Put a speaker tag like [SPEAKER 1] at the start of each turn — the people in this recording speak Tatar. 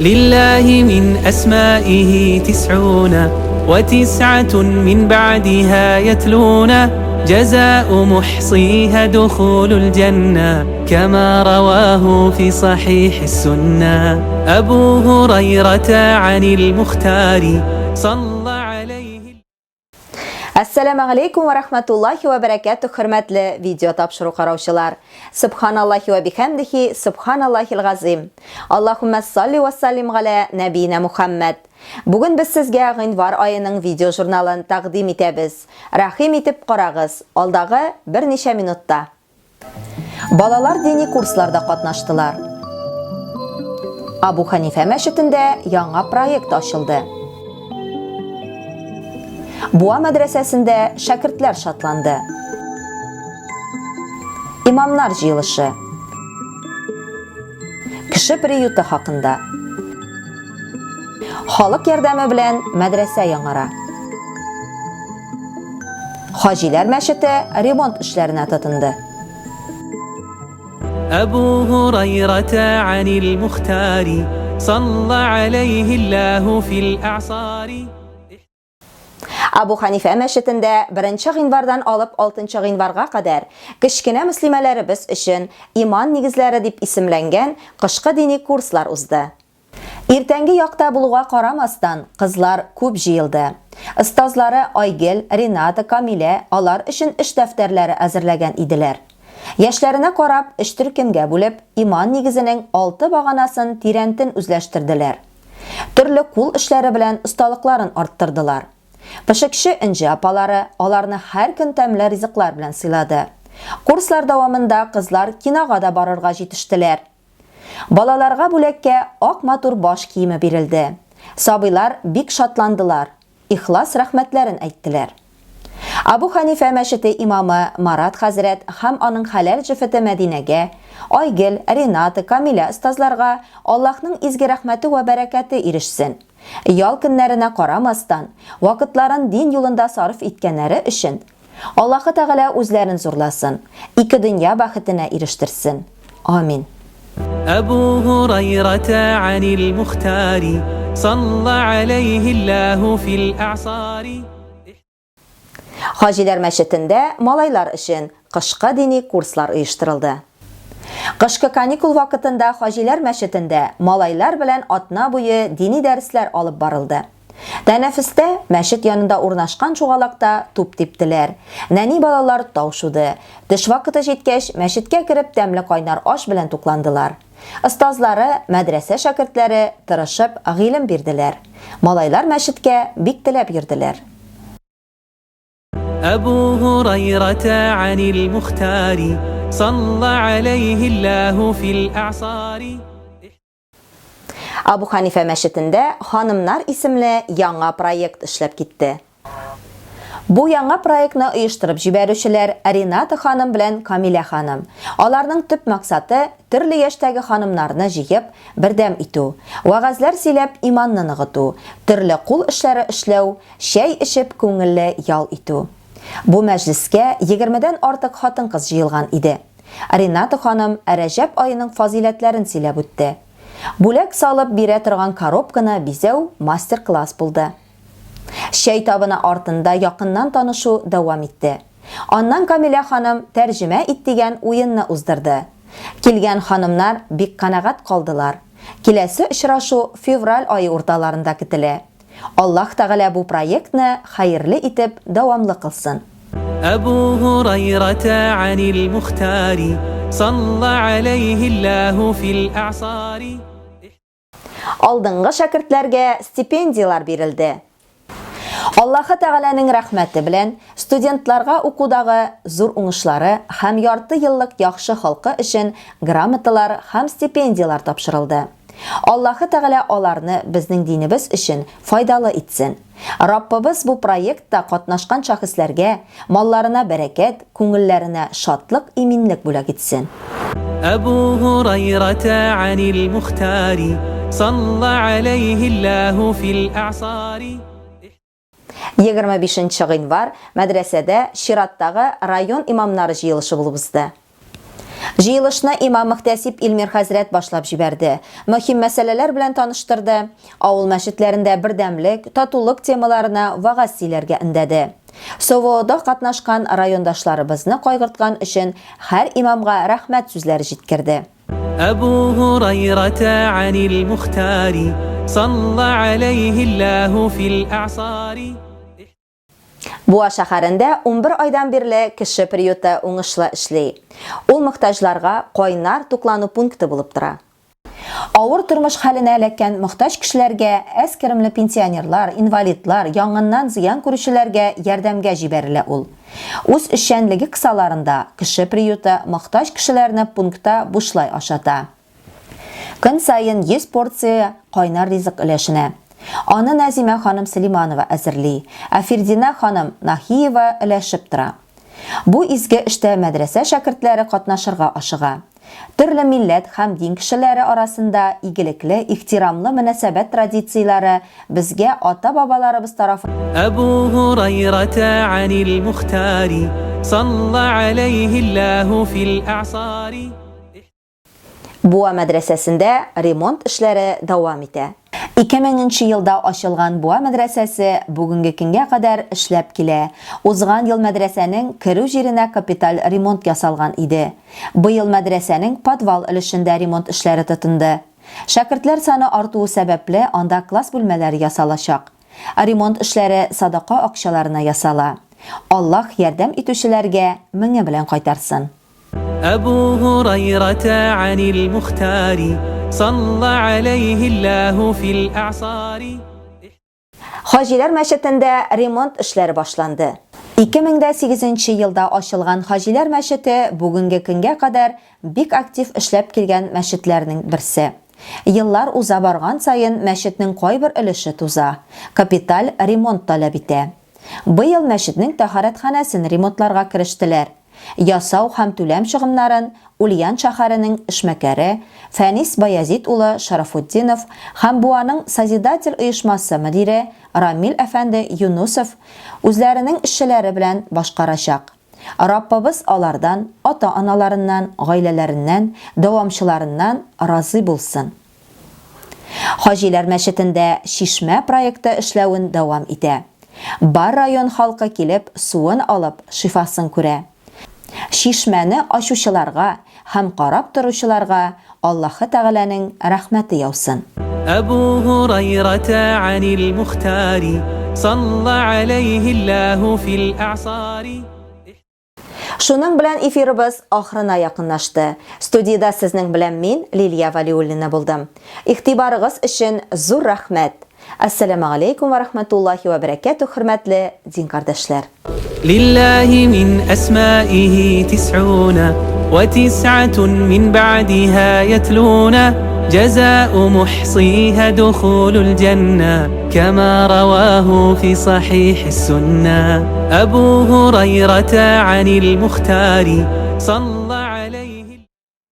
[SPEAKER 1] لله من أسمائه 99 من بعدها يتلون جزاء محصيها دخول الجنة كما رواه في صحيح السنة أبو هريرة عن المختار صلى عليه.
[SPEAKER 2] Assalamu alaikum wa rahmatullahi wa barakatuh, hurmatli video topshiruv qarovchilar. Subhanallohi va bihamdihi, subhanallahil azim. Allohumma salli va sallim ala nabiyina Muhammad. Bugun biz sizga g'invar oyining video jurnalini taqdim etamiz. Rahim etib qarag'iz, oldag'i bir necha minutda. Balalar diniy kurslarda qatnashdilar. Abu Hanifa masjidida yangi proyekt ochildi. Buğa madrasasında şagirdlar şatlandı. İmamlar jiyilishi. Kishi priyuti haqida. Xalq yordami bilan madrasa yangara. Hojilar masjidi remont ishlarini tatindi.
[SPEAKER 1] أبو هريرة عن المختار صلى عليه الله في الأعصار.
[SPEAKER 2] Abu Hanifa masjidida 1-g'invardan olib 6-g'invarga qadar kichkina muslimalarimiz uchun iymon negizlari deb ismlangan qishki diniy kurslar uzdi. Ertangi yoqda bulug'a qaramasdan qizlar ko'p jiyildi. Ustozlari Oygil, Renata, Kamila ular uchun ish daftarlari hazırlagan edilar. Yoshlarına qarab ish turkumga bo'lib, iymon negizining 6 bag'anasini tirantin o'zlashtirdilar. Turli qo'l ishlari bilan ustaliklarini orttirdilar. Pishikshi inji apalari ularni har kun tamli rizqlar bilan siladi. Kurslar davomida qizlar kinoga da borarga yetishdilar. Balalarga bo'lakka oq motor bosh kiyimi berildi. Sobiylar bek shotlandilar. Ixlos rahmatlarini aytdilar. Abu Hanifa masjidi imomi Marat Hazrat ham uning halal jifati Madinaga, Oygil, Renata, Kamila ustozlarga Allohning izgi rahmati va barakati erishsin. Yol kunlarına qaramasdan vaqtlarini din yo'lida sarf etganlari uchun Alloh taolo o'zlarini zo'rlasin, ikki dunyo baxtini erishtirsin. Amin.
[SPEAKER 1] أبو هريرة عن المختار صلى عليه الله في الأعصار.
[SPEAKER 2] Hojilar masjidida malaylar uchun qishki diniy kurslar uyushtirildi. Qishki kanikul vaqtida hojilar masjidida malaylar bilan otna bo'yi diniy darslar olib borildi. Tanafusda masjid yonida o'rnashgan cho'g'aloqda to'p tepdilar. Nani balalar tavshudi. Tish vaqti yetgach masjidga kirib damli qaynar osh bilan to'qlandilar. Ustozlari, madrasa shogirdlari tirishib g'ilm berdilar. Malaylar masjidga bektilab yurdilar.
[SPEAKER 1] أبو هريرة عن المختار صلى عليه الله في الأعصار.
[SPEAKER 2] Abu Hanifa masjidida xonimlar ismli yangi proyekt ishlab ketdi. Bu yangi proyektni uyushtirib jibaruvchilar Renata xonim bilan Kamila xonim. Ularning tub maqsadi turli yoshdagi xonimlarni yig'ib birdam etu, va'zlar silab iymonni nig'itu, turli qo'l ishlari ishlav, shay ishib ko'ngilli yol etu. Bu majlisga 20 dan ortiq xotin-qiz jiyilgan edi. Renata xonim Rajab oyining fazilatlarini silab o'tdi. Bo'lak solib bera turgan korobkani bizav master class bo'ldi. Shaytobini ortinda yaqindan tanishuv davom etdi. Ondan Kamila xonim tarjima etdigan o'yinni uzdirdi. Kelgan xonimlar bek qanoat qoldilar. Kelasi uchrashuv fevral oyi o'rtalarida kutildi. Alloh taolo bu proyektni xayrli etib davomli qilsin.
[SPEAKER 1] أبو هريرة عن المختار صلى عليه الله في الأعصار.
[SPEAKER 2] Oldingi shogirdlarga stipendiyalar berildi. Alloh taolaning rahmati bilan studentlarga o'quvdagi zo'r o'ng'ishlari ham yorti yillik yaxshi xalqi uchun gramotlar ham stipendiyalar topshirildi. Alloh taolo ularni bizning dinimiz uchun foydali etsin. Rabbimiz bu proyektda qatnashgan shaxslarga mollarına barakat, ko'ngillarına shodlik, eminlik bo'lak etsin.
[SPEAKER 1] أبو هريرة عن المختار صلى عليه الله في الأعصار.
[SPEAKER 2] 25-g'invar madrasada Shiratdagi rayon imomlari jiyilishi bo'lib o'tdi. Җыелышны имам мөхтәсиб Илмир хәзрәт башлап җибәрде. Мөһим мәсьәләләр белән таныштырды. Авыл мәчетләрендә бердәмлек, татулык темаларына вагаз сөйләргә өндәде. Совода катнашкан райондашларыбызны кайгырткан өчен һәр имамга рәхмәт сүзләре җиткерде.
[SPEAKER 1] أبو هريرة عن المختار صلى عليه الله في الأعصار.
[SPEAKER 2] Буа шәһәрендә 11 айдан бирле кеше приюты уңышлы эшли. Ул мөхтаҗларга кайнар туклану пункты булып тора. Авыр тормыш хәленә эләккән мөхтаҗ кешеләргә, әскеремле пенсионерлар, инвалидлар, яңыннан зыян күрүчеләргә ярдәмгә җибәрелә ул. Үз эшчәнлеге кысаларында кеше приюты мөхтаҗ кешеләрне пунктта бушлай ашата. Көн саен 100 порция кайнар ризык өләшенә. Аны Назима ханым Сөлейманова әзерли, ә Фердина ханым Нахиева өләшеп тора. Бу изге эштә мәдрәсә шәкертләре катнашырга ашыга. Төрле милләт һәм дин кешеләре арасында игелекле, ихтирамлы мөнәсәбәт традицияләре безгә ата-бабаларыбыз тарафыннан
[SPEAKER 1] أبو هريرة عن المختار صلى عليه الله في الأعصار.
[SPEAKER 2] Буа мәдрәсәсендә ремонт эшләре дәвам итә. 2000 елда ачылган Буа мәдрәсәсе бүгенге көнгә кадәр эшләп килә. Узган ел мәдрәсәнең керү җиренә капиталь ремонт ясалган иде. Быел мәдрәсәнең подвал өлешендә ремонт эшләре тотынды. Шәкертләр саны артуы сәбәпле анда класс бүлмәләре ясалачак. Ремонт эшләре садака акчаларына ясала. Аллаһ ярдәм итүчеләргә меңе белән кайтарсын.
[SPEAKER 1] أبو هريرة عن المختار صلى عليه الله في الأعصار.
[SPEAKER 2] Хаҗилар мәчетендә ремонт эшләре башланды. 2008 елда ачылган Хаҗилар мәчете бүгенге көнгә кадәр бик актив эшләп килгән мәчетләрнең берсе. Еллар уза барган саен мәчетнең кайбер өлеше туза, капиталь ремонт таләп итә. Быел мәчетнең тәһарәтханәсен ремонтларга керештеләр. Ясау һәм түләм чыгымнарын Ульян шәһәренең эшмәкәре Фәнис Баязит улы Шарафутдинов һәм Буаның Созидатель оешмасы мөдире Рамил әфәнде Юнусов үзләренең эшчеләре белән башкарачак. Раббыбыз алардан, ата-аналарыннан, гаиләләреннән, дәвамчыларыннан разый булсын. Хаҗилар мәчетендә Шишмә проекты эшләвен дәвам итә. Бар район халкы килеп, суын алып, шифасын күрә. Шишмәне ачучыларга һәм карап торучыларга Аллаһы Тәгаләнең рәхмәте яусын.
[SPEAKER 1] أبو هريرة عن المختار صلى عليه الله في الأعصار.
[SPEAKER 2] Шуның белән эфирыбыз ахырына якынлашты. Студиядә сезнең белән мин, Лилия Валиуллина булдым. Игътибарыгыз өчен зур рәхмәт. Ассаламу алейкум ва рахматуллахи ва баракатух, хөрмәтле дин кардәшләр.
[SPEAKER 1] لله من أسمائه 99 من بعدها يتلون جزاء محصيها دخول الجنة كما رواه في صحيح السنة. أبو هريرة عن المختار صلى